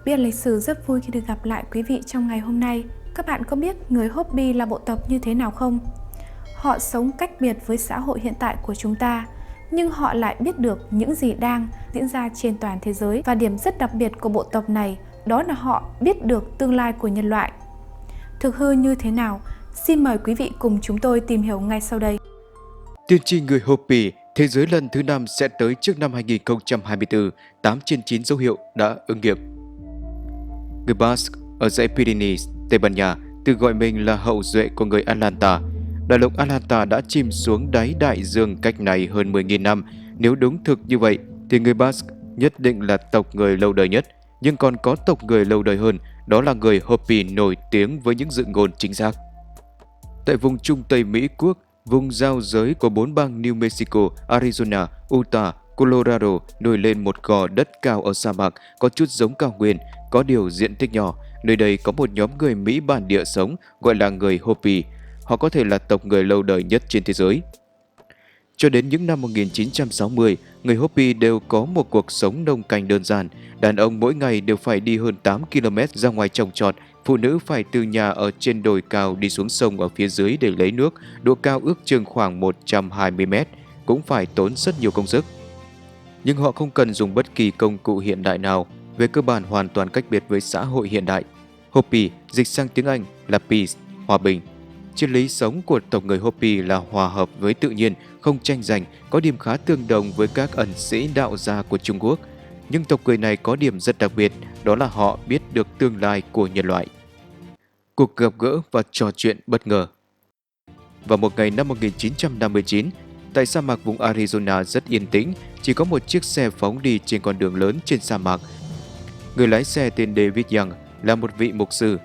Biết lịch sử rất vui khi được gặp lại quý vị trong ngày hôm nay. Các bạn có biết người Hopi là bộ tộc như thế nào không? Họ sống cách biệt với xã hội hiện tại của chúng ta, nhưng họ lại biết được những gì đang diễn ra trên toàn thế giới. Và điểm rất đặc biệt của bộ tộc này đó là họ biết được tương lai của nhân loại. Thực hư như thế nào? Xin mời quý vị cùng chúng tôi tìm hiểu ngay sau đây. Tiên tri người Hopi, thế giới lần thứ 5 sẽ tới trước năm 2024, 8 trên 9 dấu hiệu đã ứng nghiệm. Người Basque ở dãy Pyrenees, Tây Ban Nha, tự gọi mình là hậu duệ của người Atlanta. Đại lục Atlanta đã chìm xuống đáy đại dương cách này hơn 10.000 năm. Nếu đúng thực như vậy, thì người Basque nhất định là tộc người lâu đời nhất. Nhưng còn có tộc người lâu đời hơn, đó là người Hopi nổi tiếng với những dự ngôn chính xác. Tại vùng Trung Tây Mỹ Quốc, vùng giao giới của 4 bang New Mexico, Arizona, Utah, Colorado nổi lên một gò đất cao ở sa mạc, có chút giống cao nguyên, có điều diện tích nhỏ. Nơi đây có một nhóm người Mỹ bản địa sống gọi là người Hopi. Họ có thể là tộc người lâu đời nhất trên thế giới. Cho đến những năm 1960, người Hopi đều có một cuộc sống nông canh đơn giản. Đàn ông mỗi ngày đều phải đi hơn 8 km ra ngoài trồng trọt. Phụ nữ phải từ nhà ở trên đồi cao đi xuống sông ở phía dưới để lấy nước, độ cao ước chừng khoảng 120 mét, cũng phải tốn rất nhiều công sức. Nhưng họ không cần dùng bất kỳ công cụ hiện đại nào, về cơ bản hoàn toàn cách biệt với xã hội hiện đại. Hopi dịch sang tiếng Anh là peace, hòa bình. Triết lý sống của tộc người Hopi là hòa hợp với tự nhiên, không tranh giành, có điểm khá tương đồng với các ẩn sĩ đạo gia của Trung Quốc. Nhưng tộc người này có điểm rất đặc biệt, đó là họ biết được tương lai của nhân loại. Cuộc gặp gỡ và trò chuyện bất ngờ. Vào một ngày năm 1959, tại sa mạc vùng Arizona rất yên tĩnh, chỉ có một chiếc xe phóng đi trên con đường lớn trên sa mạc. Người lái xe tên David Young là một vị mục sư.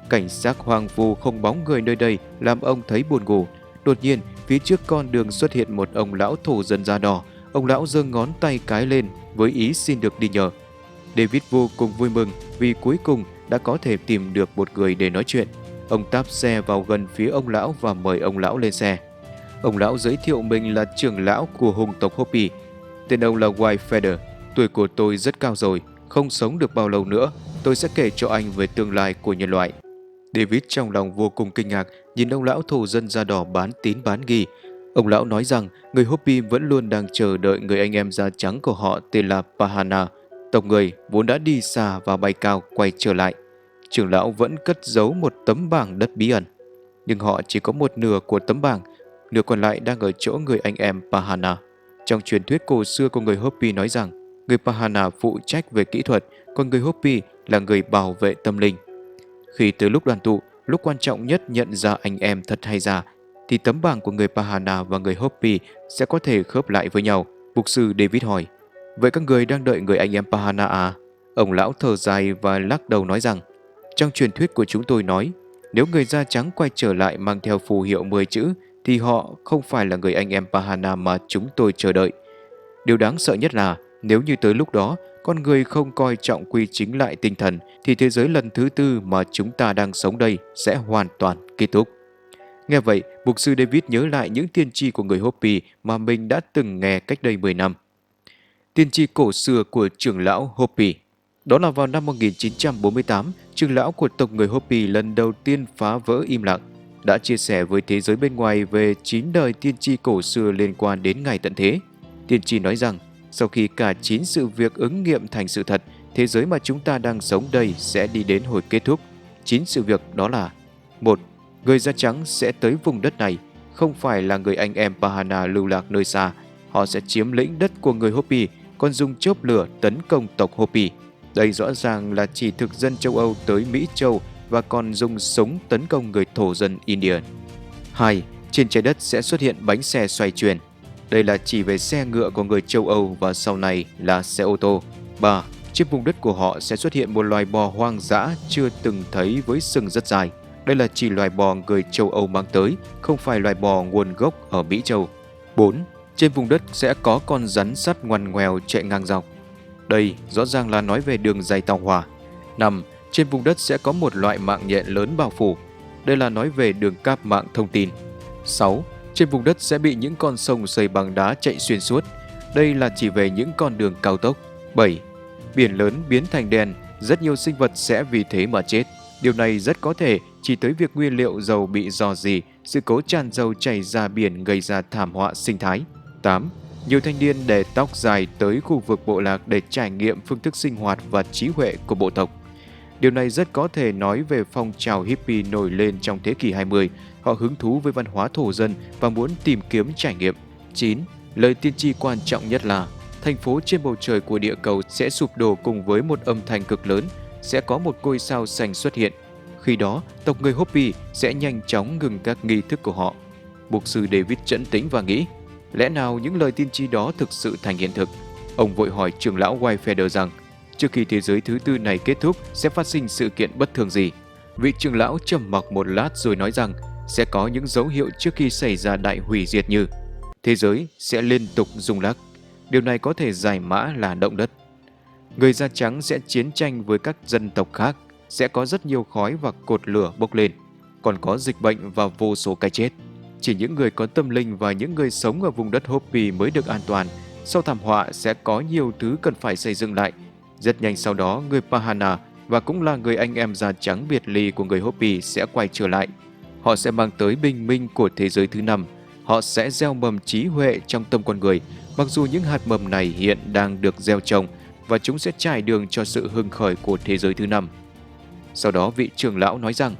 Cảnh sắc hoang vu không bóng người nơi đây làm ông thấy buồn ngủ. Đột nhiên, phía trước con đường xuất hiện một ông lão thổ dân da đỏ. Ông lão giơ ngón tay cái lên với ý xin được đi nhờ. David vô cùng vui mừng vì cuối cùng đã có thể tìm được một người để nói chuyện. Ông táp xe vào gần phía ông lão và mời ông lão lên xe. Ông lão giới thiệu mình là trưởng lão của hùng tộc Hopi. Tên ông là White Feather. Tuổi của tôi rất cao rồi, không sống được bao lâu nữa. Tôi sẽ kể cho anh về tương lai của nhân loại. David trong lòng vô cùng kinh ngạc nhìn ông lão thổ dân da đỏ bán tín bán nghi. Ông lão nói rằng người Hopi vẫn luôn đang chờ đợi người anh em da trắng của họ tên là Pahana. Tộc người vốn đã đi xa và bay cao quay trở lại. Trưởng lão vẫn cất giấu một tấm bảng đất bí ẩn. Nhưng họ chỉ có một nửa của tấm bảng, nửa còn lại đang ở chỗ người anh em Pahana. Trong truyền thuyết cổ xưa của người Hopi nói rằng người Pahana phụ trách về kỹ thuật, còn người Hopi là người bảo vệ tâm linh. Khi tới lúc đoàn tụ, lúc quan trọng nhất nhận ra anh em thật hay giả, thì tấm bảng của người Pahana và người Hopi sẽ có thể khớp lại với nhau. Mục sư David hỏi, vậy các người đang đợi người anh em Pahana à? Ông lão thở dài và lắc đầu nói rằng, trong truyền thuyết của chúng tôi nói, nếu người da trắng quay trở lại mang theo phù hiệu 10 chữ, thì họ không phải là người anh em Pahana mà chúng tôi chờ đợi. Điều đáng sợ nhất là, nếu như tới lúc đó, con người không coi trọng quy chính lại tinh thần, thì thế giới lần thứ tư mà chúng ta đang sống đây sẽ hoàn toàn kết thúc. Nghe vậy, mục sư David nhớ lại những tiên tri của người Hopi mà mình đã từng nghe cách đây 10 năm. Tiên tri cổ xưa của trưởng lão Hopi. Đó là vào năm 1948, trưởng lão của tộc người Hopi lần đầu tiên phá vỡ im lặng, đã chia sẻ với thế giới bên ngoài về 9 đời tiên tri cổ xưa liên quan đến ngày tận thế. Tiên tri nói rằng, sau khi cả 9 sự việc ứng nghiệm thành sự thật, thế giới mà chúng ta đang sống đây sẽ đi đến hồi kết thúc. 9 sự việc đó là: 1. Người da trắng sẽ tới vùng đất này, không phải là người anh em Pahana lưu lạc nơi xa. Họ sẽ chiếm lĩnh đất của người Hopi, còn dùng chớp lửa tấn công tộc Hopi. Đây rõ ràng là chỉ thực dân châu Âu tới Mỹ Châu và còn dùng súng tấn công người thổ dân Indian. 2. Trên trái đất sẽ xuất hiện bánh xe xoay chuyển. Đây là chỉ về xe ngựa của người châu Âu và sau này là xe ô tô. 3. Trên vùng đất của họ sẽ xuất hiện một loài bò hoang dã chưa từng thấy với sừng rất dài. Đây là chỉ loài bò người châu Âu mang tới, không phải loài bò nguồn gốc ở Mỹ Châu. 4. Trên vùng đất sẽ có con rắn sắt ngoằn ngoèo chạy ngang dọc. Đây rõ ràng là nói về đường dây tàu hỏa. 5. Trên vùng đất sẽ có một loại mạng nhện lớn bao phủ. Đây là nói về đường cáp mạng thông tin. 6. Trên vùng đất sẽ bị những con sông xây bằng đá chạy xuyên suốt. Đây là chỉ về những con đường cao tốc. 7. Biển lớn biến thành đen, rất nhiều sinh vật sẽ vì thế mà chết. Điều này rất có thể chỉ tới việc nguyên liệu dầu bị rò rỉ, sự cố tràn dầu chảy ra biển gây ra thảm họa sinh thái. 8. Nhiều thanh niên để tóc dài tới khu vực bộ lạc để trải nghiệm phương thức sinh hoạt và trí huệ của bộ tộc. Điều này rất có thể nói về phong trào hippie nổi lên trong thế kỷ 20. Họ hứng thú với văn hóa thổ dân và muốn tìm kiếm trải nghiệm. 9. Lời tiên tri quan trọng nhất là thành phố trên bầu trời của địa cầu sẽ sụp đổ cùng với một âm thanh cực lớn, sẽ có một ngôi sao xanh xuất hiện. Khi đó, tộc người Hopi sẽ nhanh chóng ngừng các nghi thức của họ. Mục sư David trấn tĩnh và nghĩ, lẽ nào những lời tiên tri đó thực sự thành hiện thực? Ông vội hỏi trưởng lão Whitefelder rằng, trước khi thế giới thứ tư này kết thúc sẽ phát sinh sự kiện bất thường gì? Vị trưởng lão trầm mặc một lát rồi nói rằng sẽ có những dấu hiệu trước khi xảy ra đại hủy diệt như thế giới sẽ liên tục rung lắc. Điều này có thể giải mã là động đất. Người da trắng sẽ chiến tranh với các dân tộc khác, sẽ có rất nhiều khói và cột lửa bốc lên, còn có dịch bệnh và vô số cái chết. Chỉ những người có tâm linh và những người sống ở vùng đất Hopi mới được an toàn. Sau thảm họa sẽ có nhiều thứ cần phải xây dựng lại. Rất nhanh sau đó, người Pahana và cũng là người anh em da trắng biệt ly của người Hopi sẽ quay trở lại. Họ sẽ mang tới bình minh của thế giới thứ 5. Họ sẽ gieo mầm trí huệ trong tâm con người, mặc dù những hạt mầm này hiện đang được gieo trồng và chúng sẽ trải đường cho sự hưng khởi của thế giới thứ 5. Sau đó vị trưởng lão nói rằng,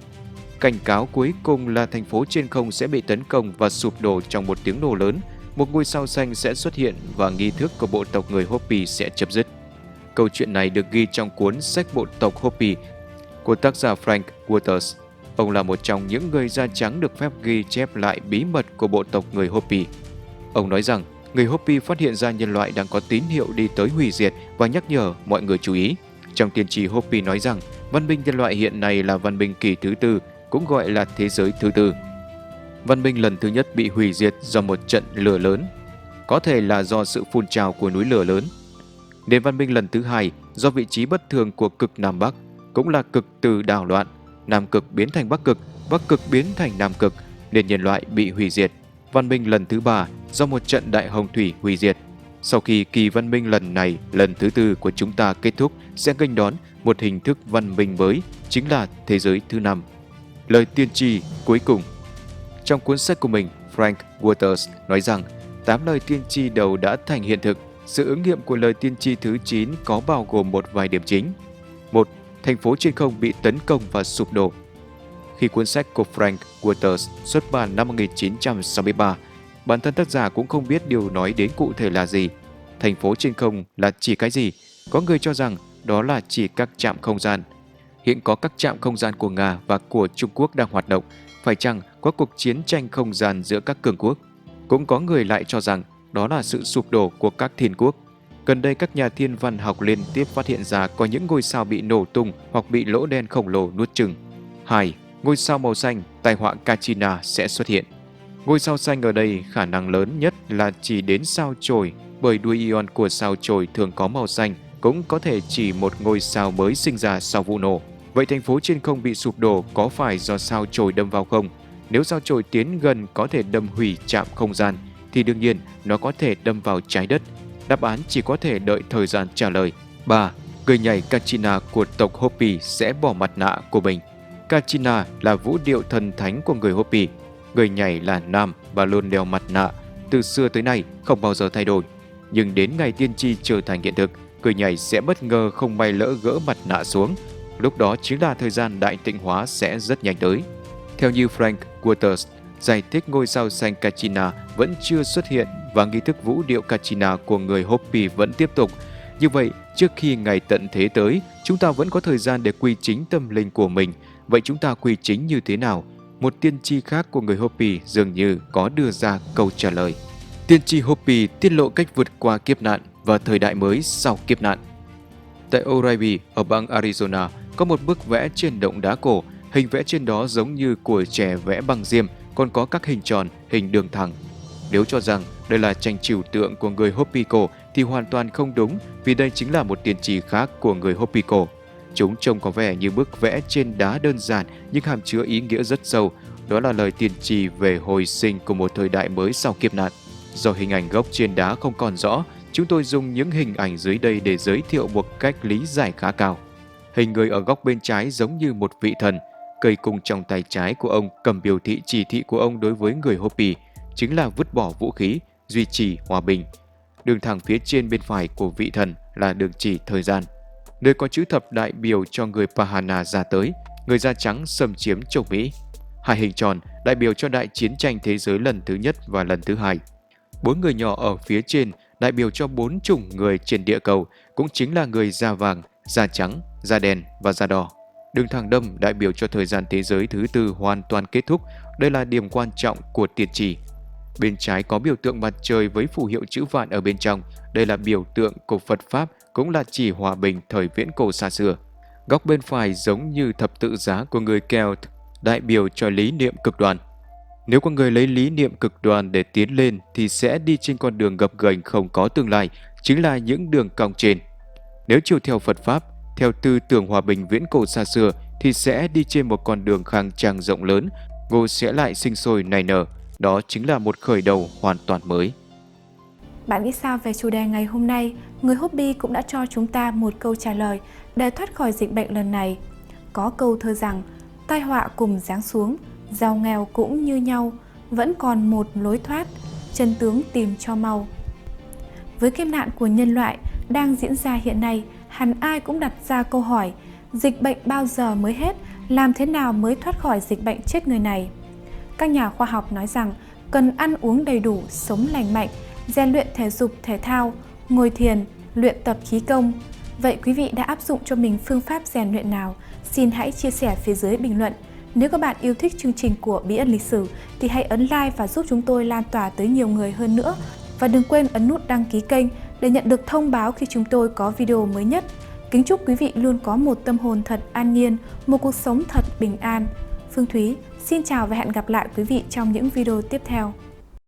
cảnh cáo cuối cùng là thành phố trên không sẽ bị tấn công và sụp đổ trong một tiếng nổ lớn, một ngôi sao xanh sẽ xuất hiện và nghi thức của bộ tộc người Hopi sẽ chấm dứt. Câu chuyện này được ghi trong cuốn sách Bộ tộc Hopi của tác giả Frank Waters. Ông là một trong những người da trắng được phép ghi chép lại bí mật của bộ tộc người Hopi. Ông nói rằng, người Hopi phát hiện ra nhân loại đang có tín hiệu đi tới hủy diệt và nhắc nhở mọi người chú ý. Trong tiên tri Hopi nói rằng, văn minh nhân loại hiện nay là văn minh kỳ thứ tư, cũng gọi là thế giới thứ tư. Văn minh lần thứ nhất bị hủy diệt do một trận lửa lớn, có thể là do sự phun trào của núi lửa lớn. Nền văn minh lần thứ hai do vị trí bất thường của cực Nam Bắc, cũng là cực từ đảo loạn, Nam cực biến thành Bắc cực biến thành Nam cực, nên nhân loại bị hủy diệt. Văn minh lần thứ ba do một trận đại hồng thủy hủy diệt. Sau khi kỳ văn minh lần thứ tư của chúng ta kết thúc, sẽ nghênh đón một hình thức văn minh mới, chính là thế giới thứ 5. Lời tiên tri cuối cùng. Trong cuốn sách của mình, Frank Waters nói rằng 8 lời tiên tri đầu đã thành hiện thực. Sự ứng nghiệm của lời tiên tri thứ 9 có bao gồm một vài điểm chính. 1. Thành phố trên không bị tấn công và sụp đổ. Khi cuốn sách của Frank Waters xuất bản năm 1963, bản thân tác giả cũng không biết điều nói đến cụ thể là gì. Thành phố trên không là chỉ cái gì? Có người cho rằng đó là chỉ các trạm không gian. Hiện có các trạm không gian của Nga và của Trung Quốc đang hoạt động. Phải chăng có cuộc chiến tranh không gian giữa các cường quốc? Cũng có người lại cho rằng đó là sự sụp đổ của các thiên quốc. Gần đây các nhà thiên văn học liên tiếp phát hiện ra có những ngôi sao bị nổ tung hoặc bị lỗ đen khổng lồ nuốt chửng. 2. Ngôi sao màu xanh, tai họa Kachina sẽ xuất hiện. Ngôi sao xanh ở đây khả năng lớn nhất là chỉ đến sao chổi, bởi đuôi ion của sao chổi thường có màu xanh, cũng có thể chỉ một ngôi sao mới sinh ra sau vụ nổ. Vậy thành phố trên không bị sụp đổ có phải do sao chổi đâm vào không? Nếu sao chổi tiến gần có thể đâm hủy trạm không gian, thì đương nhiên nó có thể đâm vào trái đất. Đáp án chỉ có thể đợi thời gian trả lời. 3. Người nhảy Kachina của tộc Hopi sẽ bỏ mặt nạ của mình. Kachina là vũ điệu thần thánh của người Hopi. Người nhảy là nam và luôn đeo mặt nạ, từ xưa tới nay không bao giờ thay đổi. Nhưng đến ngày tiên tri trở thành hiện thực, người nhảy sẽ bất ngờ không may lỡ gỡ mặt nạ xuống. Lúc đó chính là thời gian đại tịnh hóa sẽ rất nhanh tới. Theo như Frank Waters giải thích, ngôi sao xanh Kachina vẫn chưa xuất hiện và nghi thức vũ điệu Kachina của người Hopi vẫn tiếp tục. Như vậy, trước khi ngày tận thế tới, chúng ta vẫn có thời gian để quy chính tâm linh của mình. Vậy chúng ta quy chính như thế nào? Một tiên tri khác của người Hopi dường như có đưa ra câu trả lời. Tiên tri Hopi tiết lộ cách vượt qua kiếp nạn và thời đại mới sau kiếp nạn. Tại O'Reilly ở bang Arizona có một bức vẽ trên động đá cổ. Hình vẽ trên đó giống như của trẻ vẽ bằng diêm, còn có các hình tròn, hình đường thẳng. Nếu cho rằng đây là tranh trừu tượng của người Hopi cổ thì hoàn toàn không đúng, vì đây chính là một tiên tri khác của người Hopi cổ. Chúng trông có vẻ như bức vẽ trên đá đơn giản nhưng hàm chứa ý nghĩa rất sâu. Đó là lời tiên tri về hồi sinh của một thời đại mới sau kiếp nạn. Do hình ảnh gốc trên đá không còn rõ, chúng tôi dùng những hình ảnh dưới đây để giới thiệu một cách lý giải khá cao. Hình người ở góc bên trái giống như một vị thần. Cây cung trong tay trái của ông cầm biểu thị chỉ thị của ông đối với người Hopi, chính là vứt bỏ vũ khí, duy trì hòa bình. Đường thẳng phía trên bên phải của vị thần là đường chỉ thời gian. Nơi có chữ thập đại biểu cho người Pahana ra tới, người da trắng xâm chiếm châu Mỹ. Hai hình tròn đại biểu cho đại chiến tranh thế giới lần thứ nhất và lần thứ hai. 4 người nhỏ ở phía trên đại biểu cho 4 chủng người trên địa cầu, cũng chính là người da vàng, da trắng, da đen và da đỏ. Đường thẳng đâm đại biểu cho thời gian thế giới thứ tư hoàn toàn kết thúc. Đây là điểm quan trọng của tiên tri. Bên trái có biểu tượng mặt trời với phù hiệu chữ vạn ở bên trong. Đây là biểu tượng của Phật Pháp, cũng là chỉ hòa bình thời viễn cổ xa xưa. Góc bên phải giống như thập tự giá của người Celt, đại biểu cho lý niệm cực đoan. Nếu con người lấy lý niệm cực đoan để tiến lên thì sẽ đi trên con đường gập ghềnh không có tương lai, chính là những đường cong trên. Nếu chiều theo Phật Pháp, theo tư tưởng hòa bình viễn cổ xa xưa thì sẽ đi trên một con đường khang trang rộng lớn, ngô sẽ lại sinh sôi nảy nở. Đó chính là một khởi đầu hoàn toàn mới. Bạn nghĩ sao về chủ đề ngày hôm nay? Người Hopi cũng đã cho chúng ta một câu trả lời để thoát khỏi dịch bệnh lần này. Có câu thơ rằng, tai họa cùng giáng xuống, giàu nghèo cũng như nhau, vẫn còn một lối thoát, chân tướng tìm cho mau. Với kiếp nạn của nhân loại đang diễn ra hiện nay, hẳn ai cũng đặt ra câu hỏi, dịch bệnh bao giờ mới hết, làm thế nào mới thoát khỏi dịch bệnh chết người này? Các nhà khoa học nói rằng cần ăn uống đầy đủ, sống lành mạnh, rèn luyện thể dục thể thao, ngồi thiền, luyện tập khí công. Vậy quý vị đã áp dụng cho mình phương pháp rèn luyện nào? Xin hãy chia sẻ phía dưới bình luận. Nếu các bạn yêu thích chương trình của Bí ẩn lịch sử thì hãy ấn like và giúp chúng tôi lan tỏa tới nhiều người hơn nữa. Và đừng quên ấn nút đăng ký kênh để nhận được thông báo khi chúng tôi có video mới nhất. Kính chúc quý vị luôn có một tâm hồn thật an nhiên, một cuộc sống thật bình an. Phương Thúy xin chào và hẹn gặp lại quý vị trong những video tiếp theo.